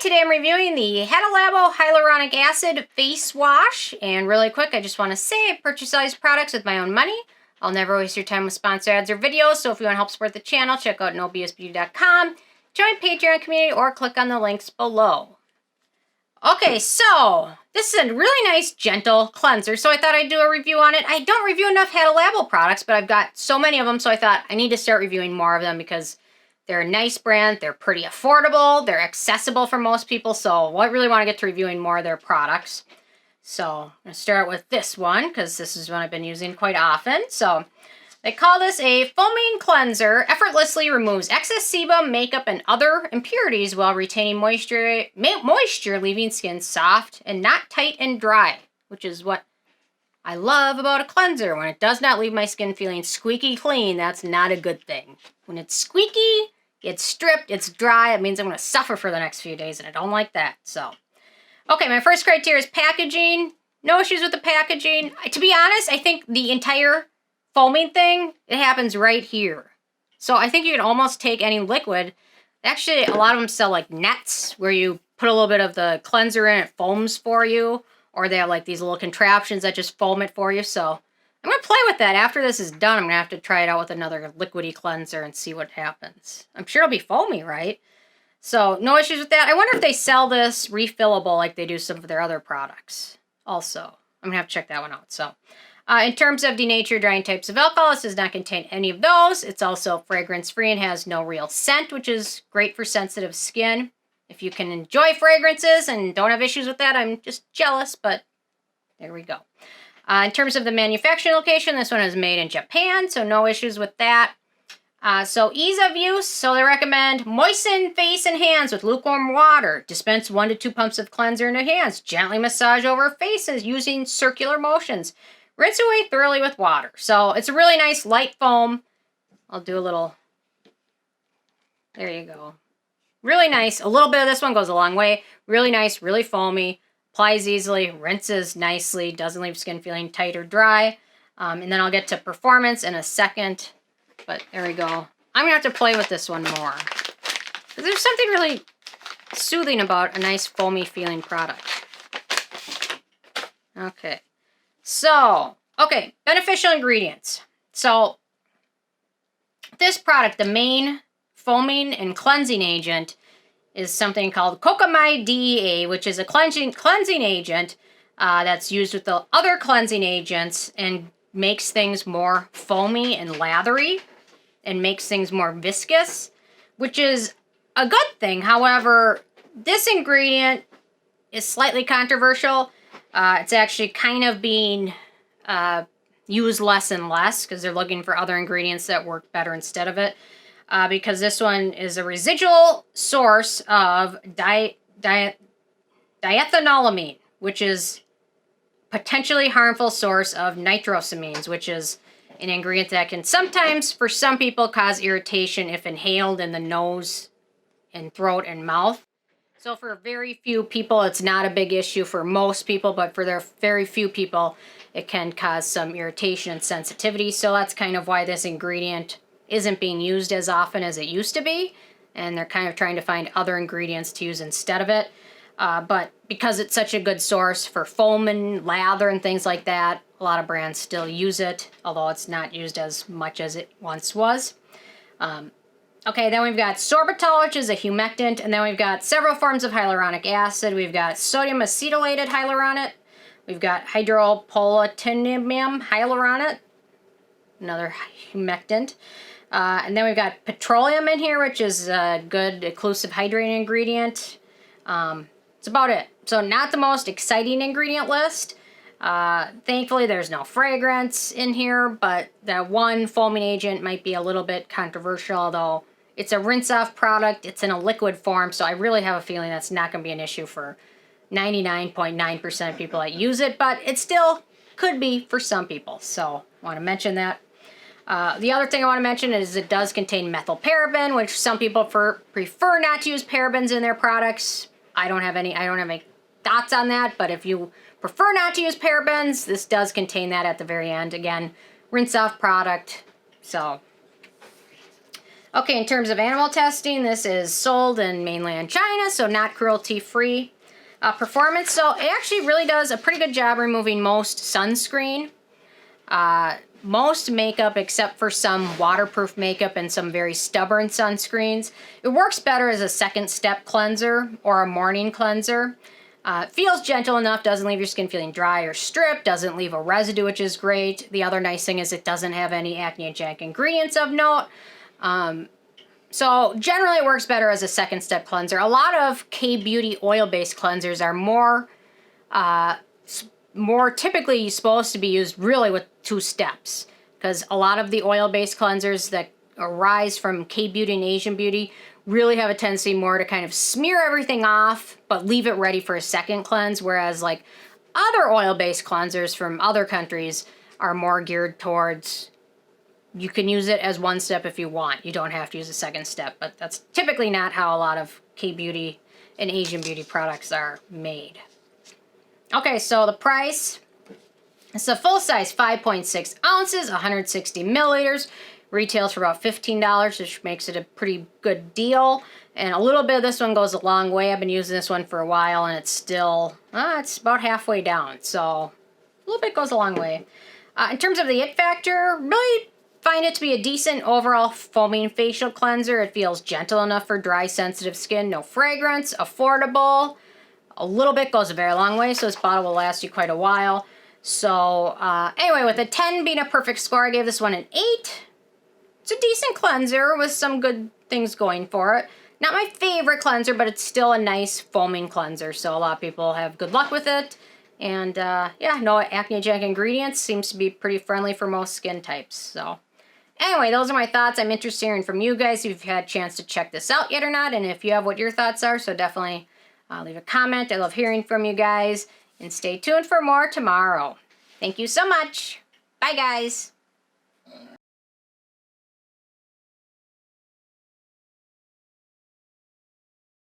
today I'm reviewing the Hada Labo Hyaluronic Acid Face Wash. And really quick, I just want to say I purchase all these products with my own money. I'll never waste your time with sponsored ads or videos, so if you want to help support the channel, check out nobsbeauty.com, join Patreon community, or click on the links below. Okay, so this is a really nice, gentle cleanser, so I thought I'd do a review on it. I don't review enough Hada Labo products, but I've got so many of them, so I thought I need to start reviewing more of them because they're a nice brand, they're pretty affordable, they're accessible for most people, so I really want to get to reviewing more of their products. So I'm going to start with this one, because this is one I've been using quite often. So they call this a foaming cleanser, effortlessly removes excess sebum, makeup, and other impurities while retaining moisture, leaving skin soft and not tight and dry, which is what I love about a cleanser. When it does not leave my skin feeling squeaky clean, that's not a good thing. When it's squeaky, it's stripped, it's dry, it means I'm going to suffer for the next few days, and I don't like that. So, okay, my first criteria is packaging. No issues with the packaging. To be honest, I think the entire foaming thing, it happens right here. So I think you can almost take any liquid. Actually, a lot of them sell like nets where you put a little bit of the cleanser in, it foams for you. Or they have like these little contraptions that just foam it for you. So I'm going to play with that. After this is done, I'm going to have to try it out with another liquidy cleanser and see what happens. I'm sure it'll be foamy, right? So no issues with that. I wonder if they sell this refillable like they do some of their other products. Also, I'm going to have to check that one out. So in terms of denatured drying types of alcohol, this does not contain any of those. It's also fragrance-free and has no real scent, which is great for sensitive skin. If you can enjoy fragrances and don't have issues with that, I'm just jealous, but there we go. In terms of the manufacturing location, this one is made in Japan, so no issues with that. So ease of use, so they recommend moisten face and hands with lukewarm water. Dispense 1 to 2 pumps of cleanser into hands. Gently massage over faces using circular motions. Rinse away thoroughly with water. So it's a really nice light foam. I'll do a little, there you go. Really nice. A little bit of this one goes a long way. Really nice, really foamy. Applies easily, rinses nicely, doesn't leave skin feeling tight or dry. And then I'll get to performance in a second. But there we go. I'm going to have to play with this one more. There's something really soothing about a nice foamy feeling product. Okay. So, okay, beneficial ingredients. So, this product, the main foaming and cleansing agent, is something called Cocamide DEA, which is a cleansing agent that's used with the other cleansing agents and makes things more foamy and lathery and makes things more viscous, which is a good thing. However, this ingredient is slightly controversial. It's actually kind of being used less and less because they're looking for other ingredients that work better instead of it. Because this one is a residual source of diethanolamine, which is potentially harmful source of nitrosamines, which is an ingredient that can sometimes, for some people, cause irritation if inhaled in the nose and throat and mouth. So for very few people, it's not a big issue for most people, but for their very few people, it can cause some irritation and sensitivity. So that's kind of why this ingredient isn't being used as often as it used to be, and they're kind of trying to find other ingredients to use instead of it. But because it's such a good source for foam and lather and things like that, a lot of brands still use it, although it's not used as much as it once was. Okay, then we've got sorbitol, which is a humectant, and then we've got several forms of hyaluronic acid. We've got sodium acetylated hyaluronate. We've got hydroxypropyltrimonium hyaluronate, another humectant. And then we've got petroleum in here, which is a good occlusive hydrating ingredient. That's about it. So not the most exciting ingredient list. Thankfully, there's no fragrance in here, but that one foaming agent might be a little bit controversial, although it's a rinse-off product. It's in a liquid form, so I really have a feeling that's not going to be an issue for 99.9% of people that use it, but it still could be for some people. So I want to mention that. The other thing I want to mention is it does contain methylparaben, which some people prefer not to use parabens in their products. I don't have any thoughts on that, but if you prefer not to use parabens, this does contain that at the very end. Again, rinse off product. So Okay, in terms of animal testing, this is sold in mainland China, so not cruelty-free. Performance, so it actually really does a pretty good job removing most sunscreen. Most makeup, except for some waterproof makeup and some very stubborn sunscreens. It works better as a second step cleanser or a morning cleanser. It feels gentle enough, doesn't leave your skin feeling dry or stripped, doesn't leave a residue, which is great. The other nice thing is it doesn't have any acne-agenic ingredients of note. So generally it works better as a second step cleanser. A lot of K-Beauty oil-based cleansers are more typically supposed to be used really with 2 steps, because a lot of the oil-based cleansers that arise from K-Beauty and Asian Beauty really have a tendency more to kind of smear everything off but leave it ready for a second cleanse, whereas like other oil-based cleansers from other countries are more geared towards you can use it as 1 step if you want. You don't have to use a second step, but that's typically not how a lot of K-Beauty and Asian Beauty products are made. Okay, so the price, it's a full size 5.6 ounces, 160 milliliters. Retails for about $15, which makes it a pretty good deal. And a little bit of this one goes a long way. I've been using this one for a while and it's still, it's about halfway down. So a little bit goes a long way. In terms of the it factor, really find it to be a decent overall foaming facial cleanser. It feels gentle enough for dry, sensitive skin. No fragrance, affordable. A little bit goes a very long way, so this bottle will last you quite a while. So anyway, with a 10 being a perfect score, I gave this one an 8. It's a decent cleanser with some good things going for it. Not my favorite cleanser, but it's still a nice foaming cleanser, so a lot of people have good luck with it. And yeah, no acne-agenic ingredients. Seems to be pretty friendly for most skin types. So anyway, those are my thoughts. I'm interested in hearing from you guys if you've had a chance to check this out yet or not, and if you have, what your thoughts are. So definitely leave a comment. I love hearing from you guys. And stay tuned for more tomorrow. Thank you so much. Bye, guys.